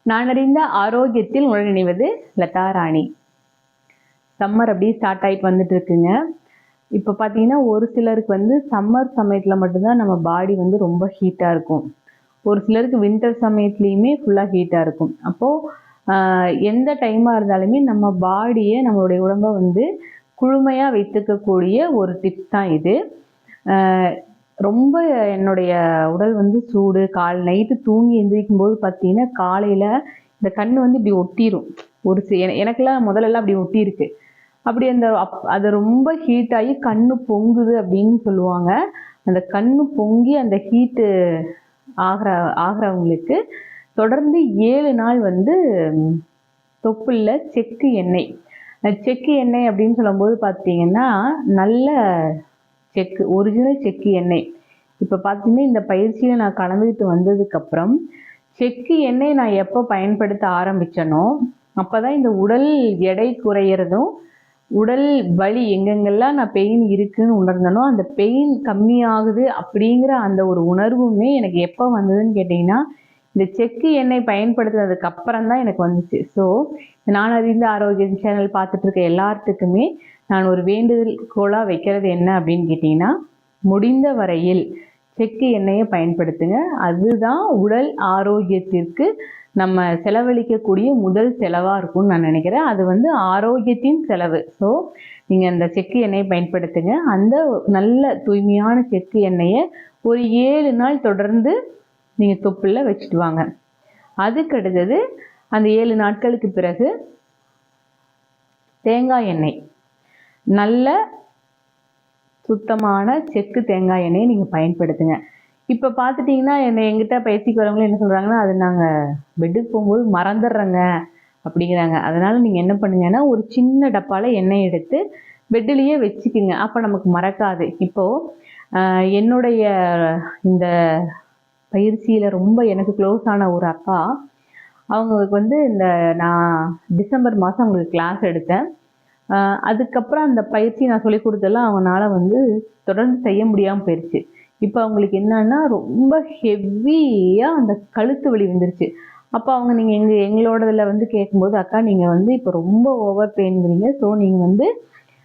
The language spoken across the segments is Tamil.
நான் அறிந்த ஆரோக்கியத்தில் உடனிணைவது லதா ராணி. சம்மர் அப்படியே ஸ்டார்ட் ஆகிட்டு வந்துட்டு இருக்குங்க. இப்போ பார்த்தீங்கன்னா ஒரு சிலருக்கு வந்து சம்மர் சமயத்தில் மட்டும்தான் நம்ம பாடி வந்து ரொம்ப ஹீட்டாக இருக்கும். ஒரு சிலருக்கு வின்டர் சமயத்துலேயுமே ஃபுல்லாக ஹீட்டாக இருக்கும். அப்போது எந்த டைமாக இருந்தாலுமே நம்ம பாடியை, நம்மளுடைய உடம்பை வந்து குளுமையாக வைத்துக்கக்கூடிய ஒரு டிப்ஸ் தான் இது. ரொம்ப என்னுடைய உடல் வந்து சூடு, நைட்டு தூங்கி எந்திரிக்கும் போது பார்த்தீங்கன்னா காலையில் இந்த கண் வந்து இப்படி ஒட்டிடும். எனக்கெல்லாம் முதல்லலாம் அப்படி ஒட்டியிருக்கு. அப்படி அது ரொம்ப ஹீட் ஆகி கண்ணு பொங்குது அப்படின்னு சொல்லுவாங்க. அந்த கண்ணு பொங்கி அந்த ஹீட்டு ஆகிறவங்களுக்கு தொடர்ந்து 7 நாள் வந்து தொப்புளில் செக்கு எண்ணெய் அப்படின்னு சொல்லும்போது பார்த்தீங்கன்னா நல்ல செக்கு, ஒரிஜினல் செக்கு எண்ணெய். இப்போ பார்த்தீங்கன்னா இந்த பயிற்சியில் நான் கலந்துக்கிட்டு வந்ததுக்கப்புறம் செக்கு எண்ணெய் நான் எப்போ பயன்படுத்த ஆரம்பித்தனோ அப்போ தான் இந்த உடல் எடை குறையிறதும், உடல் வலி எங்கெங்கெல்லாம் நான் பெயின் இருக்குன்னு உணர்ந்தனோ அந்த பெயின் கம்மியாகுது அப்படிங்கிற அந்த ஒரு உணர்வுமே எனக்கு எப்போ வந்ததுன்னு கேட்டிங்கன்னா இந்த செக்கு எண்ணெய் பயன்படுத்துறதுக்கு அப்புறம் தான் எனக்கு வந்துச்சு. ஸோ நான் அறிந்த ஆரோக்கியம் சேனல் பார்த்துட்டு இருக்க எல்லாத்துக்குமே நான் ஒரு வேண்டுகோளாக வைக்கிறது என்ன அப்படின்னு கேட்டிங்கன்னா, முடிந்த வரையில் செக்கு எண்ணெயை பயன்படுத்துங்க. அதுதான் உடல் ஆரோக்கியத்திற்கு நம்ம செலவழிக்கக்கூடிய முதல் செலவாக இருக்கும்னு நான் நினைக்கிறேன். அது வந்து ஆரோக்கியத்தின் செலவு. ஸோ நீங்கள் அந்த செக்கு எண்ணெயை பயன்படுத்துங்க. அந்த நல்ல தூய்மையான செக்கு எண்ணெயை ஒரு 7 நாள் தொடர்ந்து நீங்கள் தொப்புளில் வச்சுட்டு வாங்க. அதுக்கு அடுத்தது அந்த 7 நாட்களுக்கு பிறகு தேங்காய் எண்ணெய், நல்ல சுத்தமான செக்கு தேங்காய் எண்ணெயை நீங்கள் பயன்படுத்துங்க. இப்போ பார்த்துட்டிங்கன்னா எங்கிட்ட பயிற்சிக்கு வரவங்களும் என்ன சொல்கிறாங்கன்னா, அது நாங்கள் பெட்டுக்கு போகும்போது மறந்துடுறோங்க அப்படிங்கிறாங்க. அதனால் நீங்கள் என்ன பண்ணுங்கன்னா ஒரு சின்ன டப்பாவில் எண்ணெய் எடுத்து பெட்டிலேயே வச்சுக்குங்க. அப்போ நமக்கு மறக்காது. இப்போது என்னுடைய இந்த பயிற்சியில் ரொம்ப எனக்கு க்ளோஸ் ஆன ஒரு அக்கா, அவங்களுக்கு வந்து நான் டிசம்பர் மாதம் அவங்களுக்கு கிளாஸ் எடுத்தேன். அதுக்கப்புறம் அந்த பயிற்சி நான் சொல்லிக் கொடுத்தெல்லாம் அவங்களால வந்து தொடர்ந்து செய்ய முடியாமல் போயிடுச்சு. இப்போ அவங்களுக்கு என்னன்னா ரொம்ப ஹெவியாக அந்த கழுத்து வலி வந்துருச்சு. அப்போ அவங்க நீங்கள் எங்களோடதில் வந்து கேட்கும்போது, அக்கா நீங்கள் வந்து இப்போ ரொம்ப ஓவர் பெயின்ங்கிறீங்க, ஸோ நீங்கள் வந்து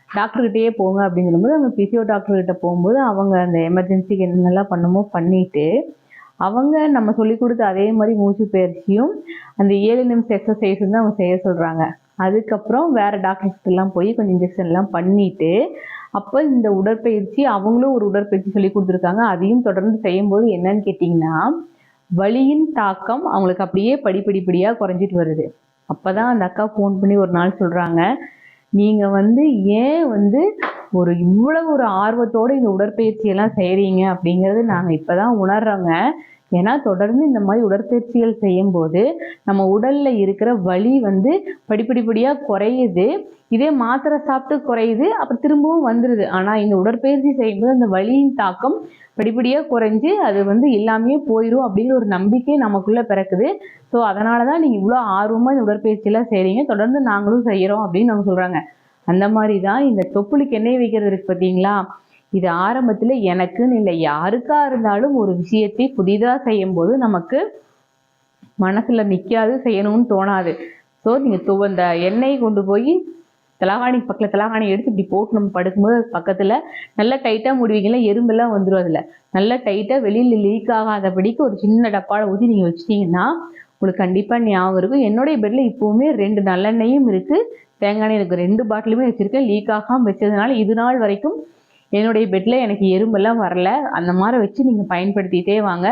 டாக்டர்கிட்டயே போங்க அப்படின்னு சொல்லும்போது அவங்க பிசியோ டாக்டர்கிட்ட போகும்போது அவங்க அந்த எமர்ஜென்சிக்கு என்னென்னலாம் பண்ணுமோ பண்ணிவிட்டு அவங்க நம்ம சொல்லி கொடுத்த அதே மாதிரி மூச்சு பயிற்சியும் அந்த 7 நிமிஷம் எக்ஸசைஸும் தான் அவங்க செய்ய சொல்கிறாங்க. அதுக்கப்புறம் வேறு டாக்டர்ஸ்க்கெல்லாம் போய் கொஞ்சம் இன்ஜெக்ஷன்லாம் பண்ணிவிட்டு அப்போ இந்த உடற்பயிற்சி அவங்களும் ஒரு உடற்பயிற்சி சொல்லி கொடுத்துருக்காங்க. அதையும் தொடர்ந்து செய்யும்போது என்னன்னு கேட்டிங்கன்னா வலியின் தாக்கம் அவங்களுக்கு அப்படியே படிப்படியாக குறைஞ்சிட்டு வருது. அப்போ தான் அந்த அக்கா ஃபோன் பண்ணி ஒரு நாள் சொல்கிறாங்க, நீங்கள் வந்து ஏன் வந்து இவ்வளவு ஒரு ஆர்வத்தோடு இந்த உடற்பயிற்சியெல்லாம் செய்கிறீங்க அப்படிங்கிறது நாங்கள் இப்போ தான் உணர்றோங்க. ஏன்னா தொடர்ந்து இந்த மாதிரி உடற்பயிற்சிகள் செய்யும்போது நம்ம உடலில் இருக்கிற வலி வந்து படிப்படியாக குறையுது. இதே மாத்திரை சாப்பிட்டு குறையுது, அப்புறம் திரும்பவும் வந்துடுது. ஆனால் இந்த உடற்பயிற்சி செய்யும்போது அந்த வலியின் தாக்கம் படிப்படியாக குறைஞ்சி அது வந்து எல்லாமே போயிடும் அப்படிங்கிற ஒரு நம்பிக்கை நமக்குள்ளே பிறக்குது. ஸோ அதனால தான் நீங்கள் இவ்வளோ ஆர்வமாக இந்த உடற்பயிற்சியெல்லாம் செய்கிறீங்க, தொடர்ந்து நாங்களும் செய்கிறோம் அப்படின்னு அவங்க சொல்கிறாங்க. அந்த மாதிரி தான் இந்த தொப்புளுக்கு எண்ணெய் வைக்கிறது இருக்கு பார்த்தீங்களா, இது ஆரம்பத்தில் எனக்குன்னு இல்லை, யாருக்கா இருந்தாலும் ஒரு விஷயத்தை புதிதாக செய்யும்போது நமக்கு மனசில் நிற்காது, செய்யணும்னு தோணாது. ஸோ நீங்கள் இந்த எண்ணெய் கொண்டு போய் தலகாணி எடுத்து இப்படி போட்டு நம்ம படுக்கும்போது அது பக்கத்தில் நல்லா டைட்டாக முடிவீங்களா, எறும்பெல்லாம் வந்துடும். அதில் நல்லா டைட்டாக வெளியில் லீக் ஆகாதபடிக்கு ஒரு சின்ன டப்பாவில் ஊற்றி நீங்கள் வச்சிட்டிங்கன்னா உங்களுக்கு கண்டிப்பாக ஞாபகம் இருக்கும். என்னுடைய பெட்டில் இப்போவுமே 2 நல்லெண்ணெயும் இருக்குது, தேங்காய் எண்ணெய் இருக்குது, 2 பாட்டிலுமே வச்சுருக்கேன். லீக் ஆகாமல் வச்சதுனால இது நாள் வரைக்கும் என்னுடைய பெட்டில் எனக்கு எறும்பெல்லாம் வரல. அந்த மாதிரி வச்சு நீங்கள் பயன்படுத்திகிட்டே வாங்க.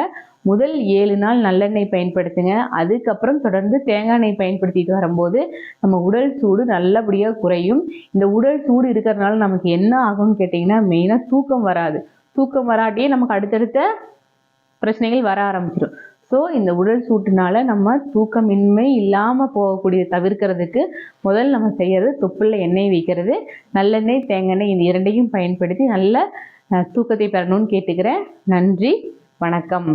முதல் 7 நாள் நல்லெண்ணெய் பயன்படுத்துங்க. அதுக்கப்புறம் தொடர்ந்து தேங்காய் எண்ணெய் பயன்படுத்திட்டு வரும்போது நம்ம உடல் சூடு நல்லபடியாக குறையும். இந்த உடல் சூடு இருக்கிறதுனால நமக்கு என்ன ஆகும்னு கேட்டிங்கன்னா மெயினாக தூக்கம் வராது. தூக்கம் வராட்டியே நமக்கு அடுத்தடுத்த பிரச்சனைகள் வர ஆரம்பிச்சிடும். ஸோ இந்த உடல் சூட்டுனால நம்ம தூக்கமின்மை இல்லாமல் போகக்கூடிய தவிர்க்கிறதுக்கு முதல் நம்ம செய்கிறது தொப்புளில் எண்ணெய் வைக்கிறது, நல்லெண்ணெய் தேங்காய் இந்த 2ஐயும் பயன்படுத்தி நல்ல தூக்கத்தை பெறணும்னு கேட்டுக்கிறேன். நன்றி, வணக்கம்.